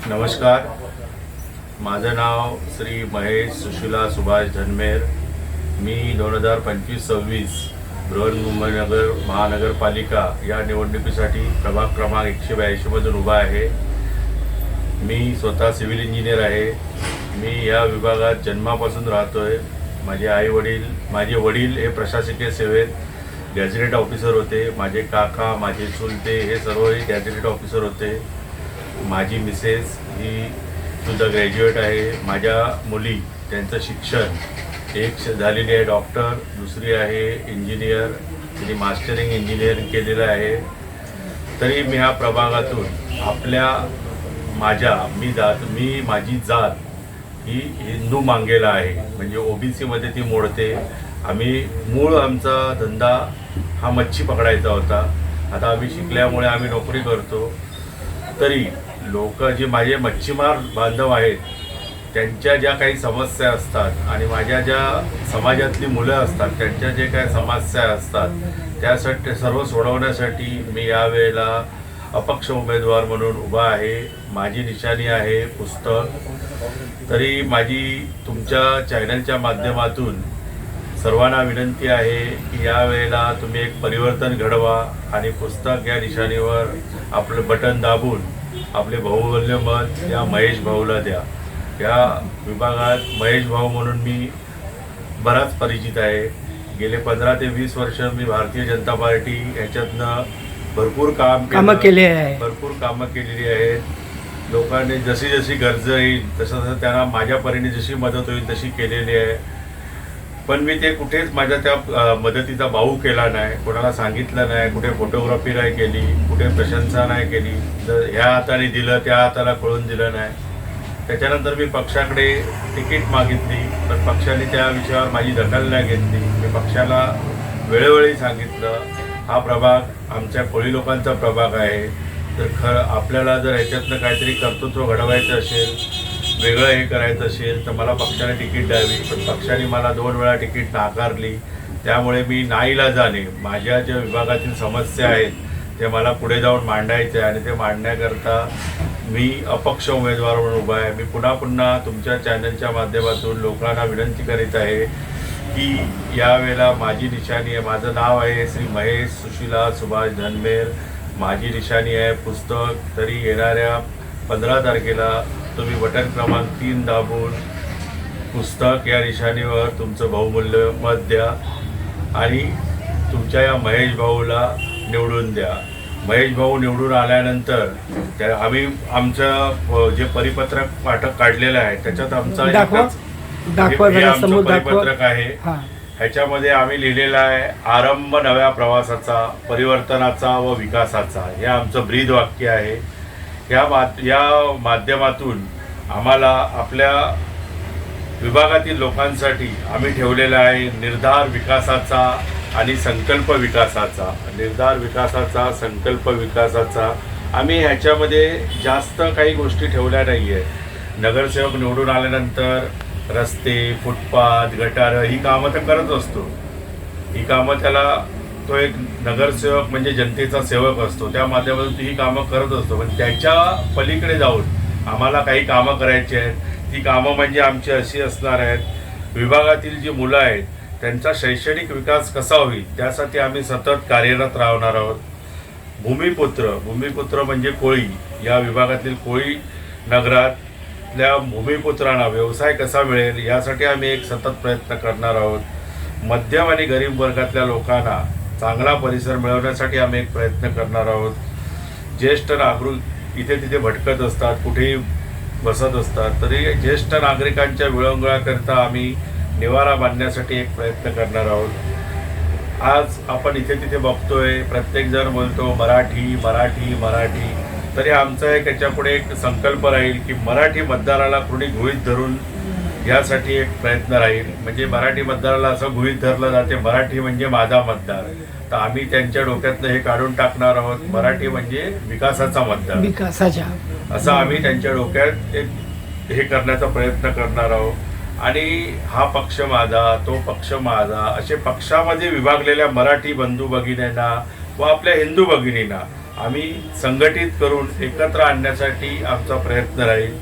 नमस्कार. माझं नाव श्री महेश सुशीला सुभाष धनमेर. मी 2025-26 बृहन्मुंबईनगर महानगरपालिका या निवडणुकीसाठी प्रभाग क्रमांक 182 मधून उभा आहे. मी स्वतः सिव्हिल इंजिनियर आहे. मी या विभागात जन्मापासून राहतोय. माझे वडील हे प्रशासकीय सेवेत गॅझेटेड ऑफिसर होते. माझे काका, माझे चुलते हे सर्वही गॅझेटेड ऑफिसर होते. माझी मिसेस ही सुद्धा ग्रॅज्युएट आहे. माझ्या मुली त्यांचं शिक्षण एक झालेली आहे डॉक्टर, दुसरी आहे इंजिनियर, तिने मास्टरिंग इंजिनिअरिंग केलेलं आहे. तरी मी ह्या प्रभागातून माझी जात ही हिंदू मांगेला आहे, म्हणजे ओबीसीमध्ये ती मोडते. आमचा धंदा हा मच्छी पकडायचा होता. आता आम्ही शिकल्यामुळे आम्ही नोकरी करतो. तरी लोक जे माझे मच्छीमार बांधव आहेत त्यांच्या ज्या काही समस्या असतात आणि माझ्या ज्या समाजातली मुलं असतात त्यांच्या जे काही समस्या असतात त्यासाठी सर्व सोडवण्यासाठी मी यावेळेला अपक्ष उमेदवार म्हणून उभा आहे. माझी निशाणी आहे पुस्तक. तरी माझी तुमच्या चॅनलच्या माध्यमातून सर्वांना विनंती आहे की यावेळेला तुम्ही एक परिवर्तन घडवा आणि पुस्तक या निशाणीवर आपलं बटन दाबून आपले बहुमूल्य मत या महेश भाऊला द्या. या विभागात महेश भाऊ म्हणून मी बराच परिचित आहे. गेले 15 ते 20 वर्ष मी भारतीय जनता पार्टी याच्यातनं भरपूर कामं केलेली आहेत. लोकांनी जशी जशी गरज येईल तसं त्यांना माझ्या परीने जशी मदत होईल तशी केलेली आहे. पण मी ते कुठेच माझ्या त्या मदतीचा भाऊ केला नाही, कोणाला सांगितलं नाही, कुठे फोटोग्राफी नाही केली, कुठे प्रशंसा नाही केली. जर ह्या हाताने दिलं त्या हाताला कळून दिलं नाही. त्याच्यानंतर मी पक्षाकडे तिकीट मागितली, पण पक्षाने त्या विषयावर माझी दखल नाही घेतली. मी पक्षाला वेळोवेळी सांगितलं हा प्रभाग आमच्या कोळी लोकांचा प्रभाग आहे, तर आपल्याला जर ह्याच्यातनं काहीतरी कर्तृत्व घडवायचं असेल, वेगळं हे करायचं असेल तर मला पक्षाने तिकीट द्यावी. पण पक्षाने मला 2 वेळा तिकीट नाकारली. त्यामुळे मी नाईलाजाने माझ्या ज्या विभागातील समस्या आहेत ते मला पुढे जाऊन मांडायचे आणि ते मांडण्याकरता मी अपक्ष उमेदवार म्हणून उभा आहे. मी पुन्हा तुमच्या चॅनलच्या माध्यमातून लोकांना विनंती करीत आहे की यावेळेला माझी निशाणी आहे, माझं नाव आहे श्री महेश सुशीला सुभाष धनमेर. माझी निशाणी आहे पुस्तक. तरी येणाऱ्या 15 तारखेला तुम्ही बटन क्रमांक 3 दाबून पुस्तक या निशाणीवर तुमचं बहुमूल्य मत द्या आणि तुमच्या या महेश भाऊला निवडून द्या. महेश भाऊ निवडून आल्यानंतर आम्ही आमचं जे परिपत्रक वाटप काढलेलं आहे त्याच्यात आमचं परिपत्रक आहे. ह्याच्यामध्ये आम्ही लिहिलेलं आहे आरंभ नव्या प्रवासाचा, परिवर्तनाचा व विकासाचा. हे आमचं ब्रीद वाक्य आहे. या माध्यमातून आम्हाला आपल्या विभागातील लोकांसाठी आम्ही ठेवलेला आहे निर्धार विकासाचा आणि संकल्प विकासाचा. निर्धार विकासाचा, संकल्प विकासाचा. आम्ही ह्याच्यामध्ये जास्त काही गोष्टी ठेवल्या नाही आहे. नगरसेवक निवडून आल्यानंतर रस्ते, फुटपाथ, गटारं ही कामं तर करत असतो. ही कामं तो एक नगरसेवक म्हणजे जनतेचा सेवक असतो, त्या माध्यमातून ही कामं करत असतो. पण त्याच्या पलीकडे जाऊन आम्हाला काही कामं करायची आहेत. ती कामं म्हणजे आमची अशी असणार आहेत, विभागातील जी मुलं आहेत त्यांचा शैक्षणिक विकास कसा होईल त्यासाठी आम्ही सतत कार्यरत राहणार आहोत. भूमिपुत्र म्हणजे कोळी, या विभागातील कोळी नगरातल्या भूमिपुत्रांना व्यवसाय कसा मिळेल यासाठी आम्ही एक सतत प्रयत्न करणार आहोत. मध्यम आणि गरीब वर्गातल्या लोकांना चांगला परिसर मिळवण्यासाठी आम्ही एक प्रयत्न करणार आहोत. ज्येष्ठ नागरिक इथे तिथे भटकत असतात, कुठेही बसत असतात, तरी ज्येष्ठ नागरिकांच्या विळंगुळाकरता आम्ही निवारा बांधण्यासाठी एक प्रयत्न करणार आहोत. आज आपण इथे तिथे बघतोय प्रत्येकजण बोलतो मराठी मराठी मराठी. तरी आमचा एक याच्यापुढे एक संकल्प राहील की मराठी मतदाराला कोणी गृहीत धरून यासाठी एक प्रयत्न राहील. म्हणजे मराठी मतदाराला असं गृहीत धरलं जाते मराठी म्हणजे माझा मतदार, तर आम्ही त्यांच्या डोक्यातनं हे काढून टाकणार आहोत. मराठी म्हणजे विकासाचा मतदार, विकासाच्या, असं आम्ही त्यांच्या डोक्यात एक हे करण्याचा प्रयत्न करणार आहोत. आणि हा पक्ष माझा, तो पक्ष माझा, असे पक्षामध्ये विभागलेल्या मराठी बंधू भगिनींना व आपल्या हिंदू भगिनींना आम्ही संघटित करून एकत्र आणण्यासाठी आमचा प्रयत्न राहील.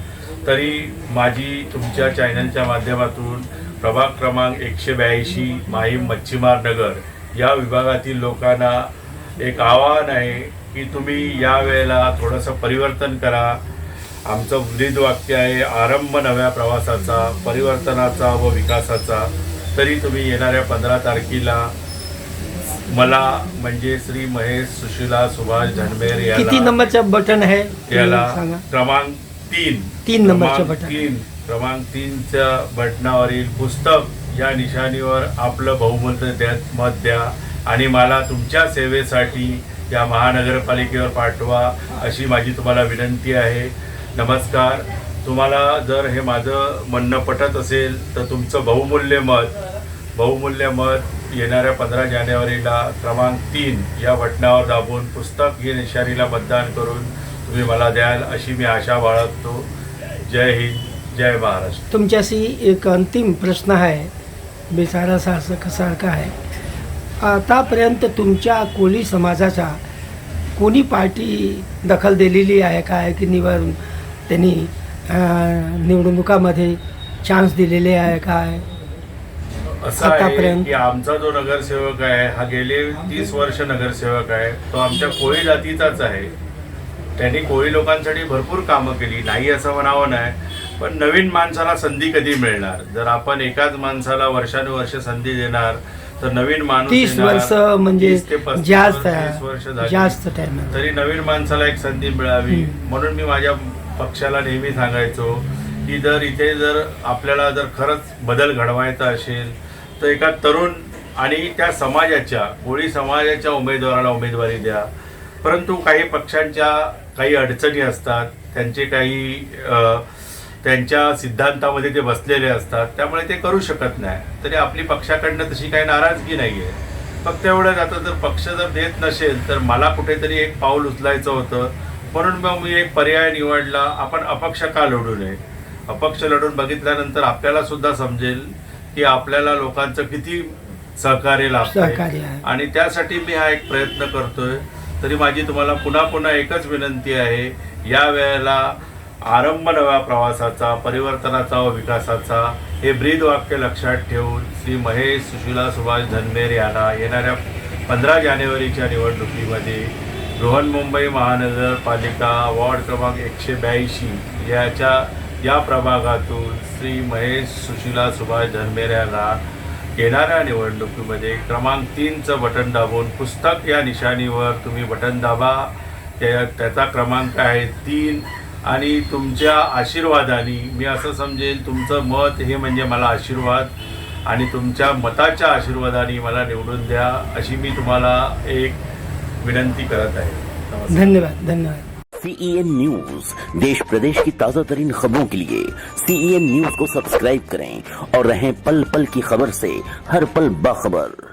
तरी माझी तुमच्या चॅनलच्या माध्यमातून प्रभाग क्रमांक 182 माहीम मच्छीमार नगर या विभागातील लोकांना एक आवाहन आहे की तुम्ही या वेळेला थोडंसं परिवर्तन करा. आमचं ब्रीद वाक्य आहे आरंभ नव्या प्रवासाचा, परिवर्तनाचा व विकासाचा. तरी तुम्ही येणाऱ्या 15 तारखेला मला म्हणजे श्री महेश सुशीला सुभाष धनमेर याला किती नंबरचं बटन आहे याला सांगा. क्रमांक 3 नंबरचं बटन. क्रमांक 3च्या बटनावरील पुस्तक या निशाणीवर आपलं बहुमूल्य मत द्या आणि मला तुमच्या सेवेसाठी या महानगरपालिकेवर पाठवा अशी माझी तुम्हाला विनंती आहे. नमस्कार. तुम्हाला जर हे माझं म्हणणं पटत असेल तर तुमचं बहुमूल्य मत येणाऱ्या 15 जानेवारीला क्रमांक 3 या बटनावर दाबून पुस्तक या निशाणीला मतदान करून तुम्ही मला द्याल अशी मी आशा बाळगतो. जय हिंद, जय महाराष्ट्र. तुमच्याशी एक अंतिम प्रश्न आहे, बेचारासारखा आहे. आतापर्यंत तुमच्या कोळी समाजाचा कोणी पार्टी दखल दिलेली आहे काय की त्यांनी निवडणुकामध्ये चान्स दिलेले आहे काय? असं आहे की आमचा जो नगरसेवक आहे हा गेले 30 वर्ष नगरसेवक आहे. तो आमच्या कोळी जातीचाच आहे. त्यांनी कोळी लोकांसाठी भरपूर कामं केली, नाही असं म्हणावं नाही. पण नवीन माणसाला संधी कधी मिळणार? जर आपण एकाच माणसाला वर्षानुवर्ष संधी देणार तर नवीन माणूस 30 वर्ष म्हणजे 30 ते 35 वर्ष जास्त टाइम, तरी नवीन माणसाला एक संधी मिळावी. म्हणून मी माझ्या पक्षाला नेहमी सांगायचो की जर आपल्याला जर खरंच बदल घडवायचा असेल तर एका तरुण आणि त्या समाजाच्या कोळी समाजाच्या उमेदवाराला उमेदवारी द्या. परंतु काही पक्षांच्या काही अडचणी असतात, त्यांचे काही त्यांच्या सिद्धांतामध्ये ते बसलेले असतात, त्यामुळे ते करू शकत नाही. तरी आपली पक्षाकडनं तशी काही नाराजगी नाही आहे. फक्त एवढंच, आता जर पक्ष जर देत नसेल तर मला कुठेतरी एक पाऊल उचलायचं होतं. म्हणून मग मी एक पर्याय निवडला. आपण अपक्ष का लढू नये? अपक्ष लढून बघितल्यानंतर आपल्याला सुद्धा समजेल की आपल्याला लोकांचं किती सहकार्य लाभतंय आणि त्यासाठी मी हा एक प्रयत्न करतोय. तरी माझी तुम्हाला पुन्हा एकच विनंती आहे, या वेळेला आरंभ नव्या प्रवासाचा, परिवर्तनाचा व विकासाचा हे ब्रीद वाक्य लक्षात ठेवून श्री महेश सुशीला सुभाष धनमेर यांना येणाऱ्या 15 जानेवारीच्या निवडणुकीमध्ये बृहन्मुंबई महानगरपालिका वॉर्ड क्रमांक 182 या प्रभागातून श्री महेश सुशीला सुभाष धनमेर यांना येणाऱ्या निवडणुकीमध्ये क्रमांक 3चं बटन दाबून पुस्तक या निशाणीवर तुम्ही बटन दाबा. त्याचा क्रमांक आहे 3 आणि तुमच्या आशीर्वादाने मी असं समजेल तुमचं मत हे म्हणजे मला आशीर्वाद आणि तुमच्या मताच्या आशीर्वादाने मला निवडून द्या अशी मी तुम्हाला एक विनंती करत आहे. धन्यवाद. CEN न्यूज, देश प्रदेश की ताजा तरीन खबरों के लिए CEN न्यूज को सब्सक्राइब करें और रहें पल पल की खबर से हर पल बाखबर.